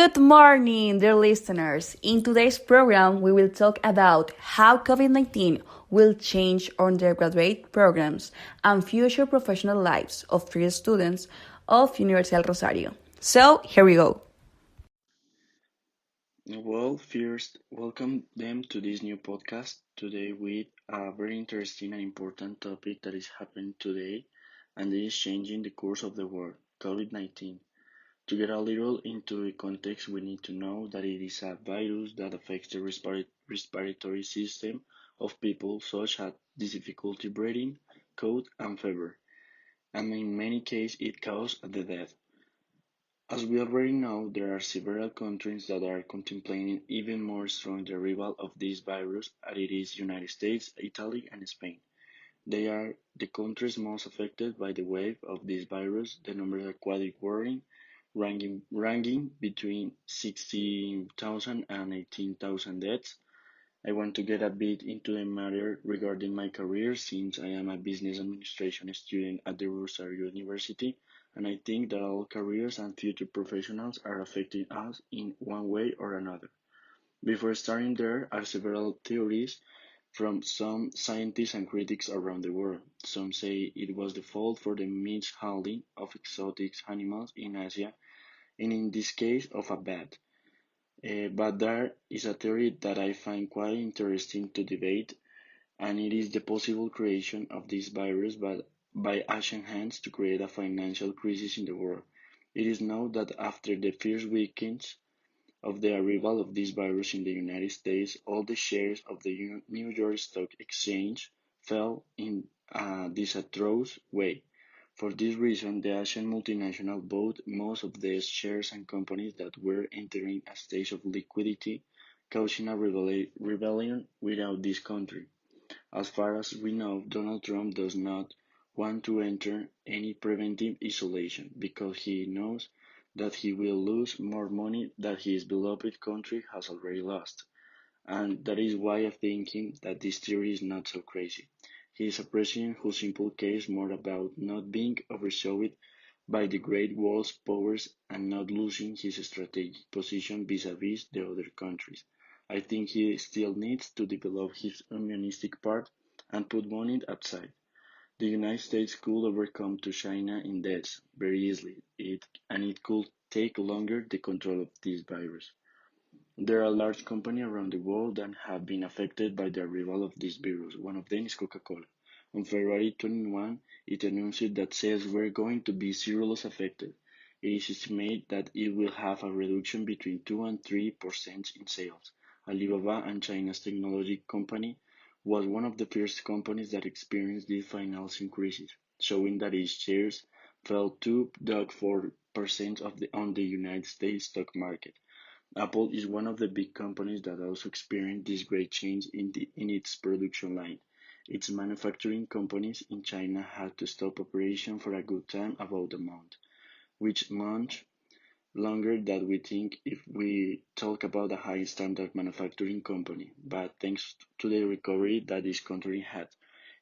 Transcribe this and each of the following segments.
Good morning, dear listeners. In today's program, we will talk about how COVID-19 will change undergraduate programs and future professional lives of three students of Universidad Rosario. So, here we go. Well, first, welcome them to this new podcast today with a very interesting and important topic that is happening today and is changing the course of the world, COVID-19. To get a little into the context, we need to know that it is a virus that affects the respiratory system of people, such as difficulty breathing, cold, and fever, and in many cases it causes the death. As we already know, there are several countries that are contemplating even more strong arrival of this virus, as it is United States, Italy, and Spain. They are the countries most affected by the wave of this virus. The numbers are quite worrying, ranging between 16,000 and 18,000 deaths. I want to get a bit into the matter regarding my career since I am a business administration student at the Rosario University, and I think that all careers and future professionals are affecting us in one way or another. Before starting, there are several theories from some scientists and critics around the world. Some say it was the fault for the mishandling of exotic animals in Asia, and in this case of a bat. But there is a theory that I find quite interesting to debate, and it is the possible creation of this virus by Asian hands to create a financial crisis in the world. It is known that after the first weekends of the arrival of this virus in the United States, all the shares of the New York Stock Exchange fell in a disastrous way. For this reason, the Asian multinational bought most of the shares and companies that were entering a stage of liquidity, causing a rebellion without this country. As far as we know, Donald Trump does not want to enter any preventive isolation because he knows that he will lose more money than his beloved country has already lost. And that is why I think that this theory is not so crazy. He is a president who simply cares more about not being overshadowed by the great world powers and not losing his strategic position vis-a-vis the other countries. I think he still needs to develop his humanistic part and put money aside. The United States could overcome to China in deaths very easily, and it could take longer the control of this virus. There are large companies around the world that have been affected by the arrival of this virus. One of them is Coca-Cola. On February 21, it announced that sales were going to be zero loss affected. It is estimated that it will have a reduction between 2 and 3% in sales. Alibaba and China's technology company was one of the first companies that experienced these financial increases, showing that its shares fell 2.4% on the United States stock market. Apple is one of the big companies that also experienced this great change in its production line. Its manufacturing companies in China had to stop operation for a good time, about a month, which much longer than we think if we talk about a high standard manufacturing company. But thanks to the recovery that this country had,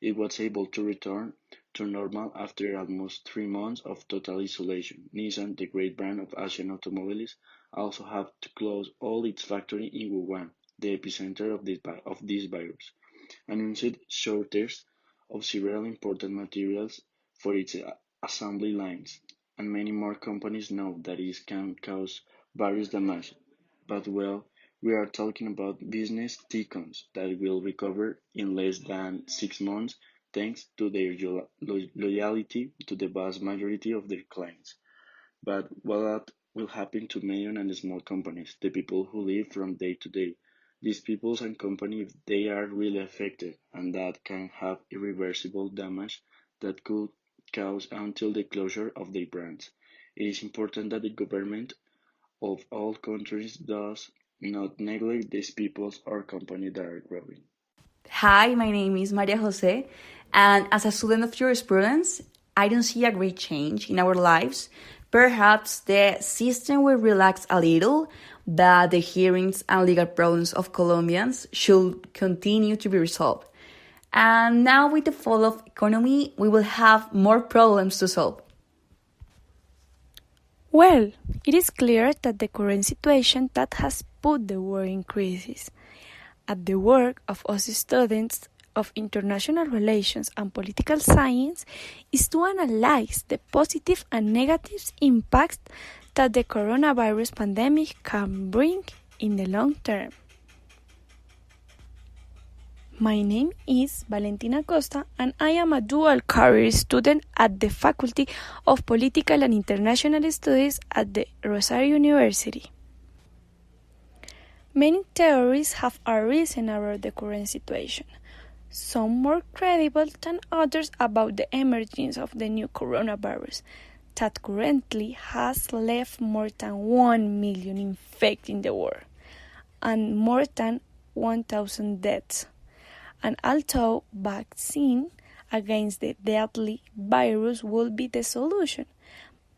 it was able to return to normal after almost 3 months of total isolation. Nissan, the great brand of Asian automobiles, also had to close all its factories in Wuhan, the epicenter of this virus, announced shortages of several important materials for its assembly lines, and many more companies know that it can cause various damage. But well, we are talking about business tycoons that will recover in less than 6 months thanks to their loyalty to the vast majority of their clients. But what will happen to medium and small companies, the people who live from day to day? These peoples and companies, they are really affected, and that can have irreversible damage that could cause until the closure of their brands. It is important that the government of all countries does not neglect these peoples or companies that are growing. Hi, my name is Maria Jose, and as a student of jurisprudence, I don't see a great change in our lives. Perhaps the system will relax a little, but the hearings and legal problems of Colombians should continue to be resolved. And now, with the fall of economy, we will have more problems to solve. Well, it is clear that the current situation that has put the war in crisis. At the work of us students of international relations and political science is to analyze the positive and negative impacts that the coronavirus pandemic can bring in the long term. My name is Valentina Costa and I am a dual career student at the Faculty of Political and International Studies at the Rosario University. Many theories have arisen around the current situation, some more credible than others about the emergence of the new coronavirus that currently has left more than 1 million infected in the world and more than 1,000 deaths. And although vaccine against the deadly virus will be the solution,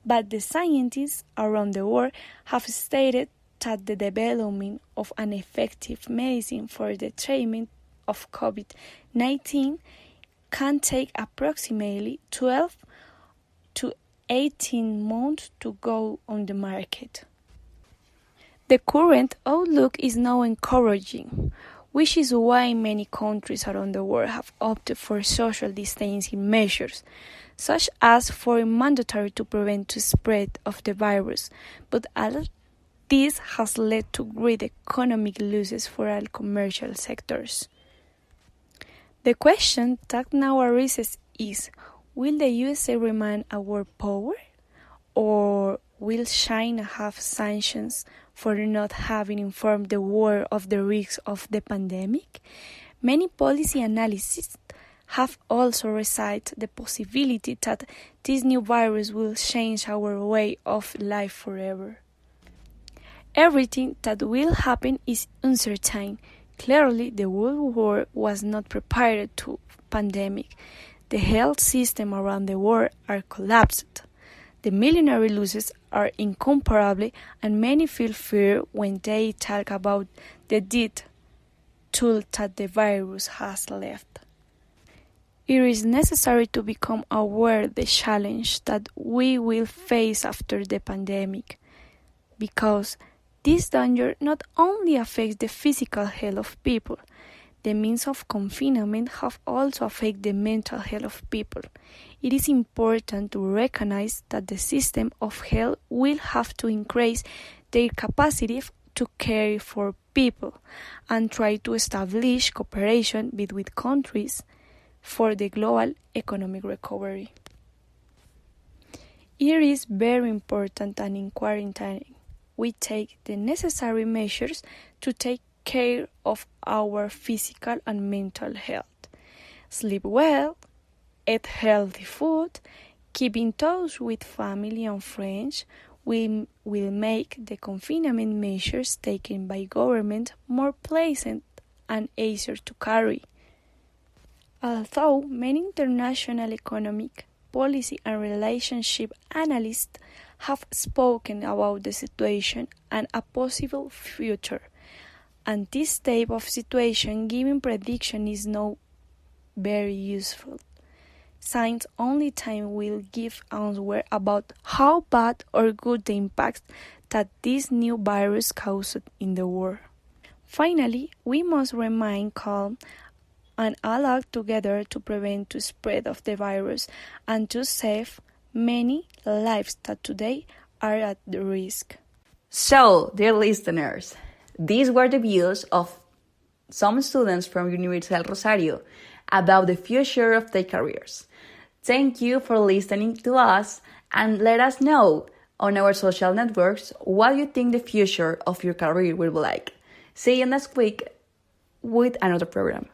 but the scientists around the world have stated that the development of an effective medicine for the treatment of COVID-19 can take approximately 12 to 18 months to go on the market. The current outlook is now encouraging, which is why many countries around the world have opted for social distancing measures, such as for mandatory to prevent the spread of the virus, but all this has led to great economic losses for all commercial sectors. The question that now arises is, will the USA remain a world power? Or will China have sanctions for not having informed the world of the risks of the pandemic? Many policy analysts have also raised the possibility that this new virus will change our way of life forever. Everything that will happen is uncertain. Clearly, the world war was not prepared to pandemic. The health system around the world are collapsed. The military losses are incomparable, and many feel fear when they talk about the death toll that the virus has left. It is necessary to become aware of the challenge that we will face after the pandemic, because this danger not only affects the physical health of people, the means of confinement have also affected the mental health of people. It is important to recognize that the system of health will have to increase their capacity to care for people and try to establish cooperation between countries for the global economic recovery. It is very important that in quarantine we take the necessary measures to take care of our physical and mental health. Sleep well, eat healthy food, keep in touch with family and friends. We will make the confinement measures taken by government more pleasant and easier to carry. Although many international economic, policy and relationship analysts have spoken about the situation and a possible future, and this type of situation giving prediction is now very useful. Science only time will give answer about how bad or good the impact that this new virus caused in the world. Finally, we must remain calm and all act together to prevent the spread of the virus and to save many lives that today are at the risk. So, dear listeners, these were the views of some students from Universidad del Rosario about the future of their careers. Thank you for listening to us and let us know on our social networks what you think the future of your career will be like. See you next week with another program.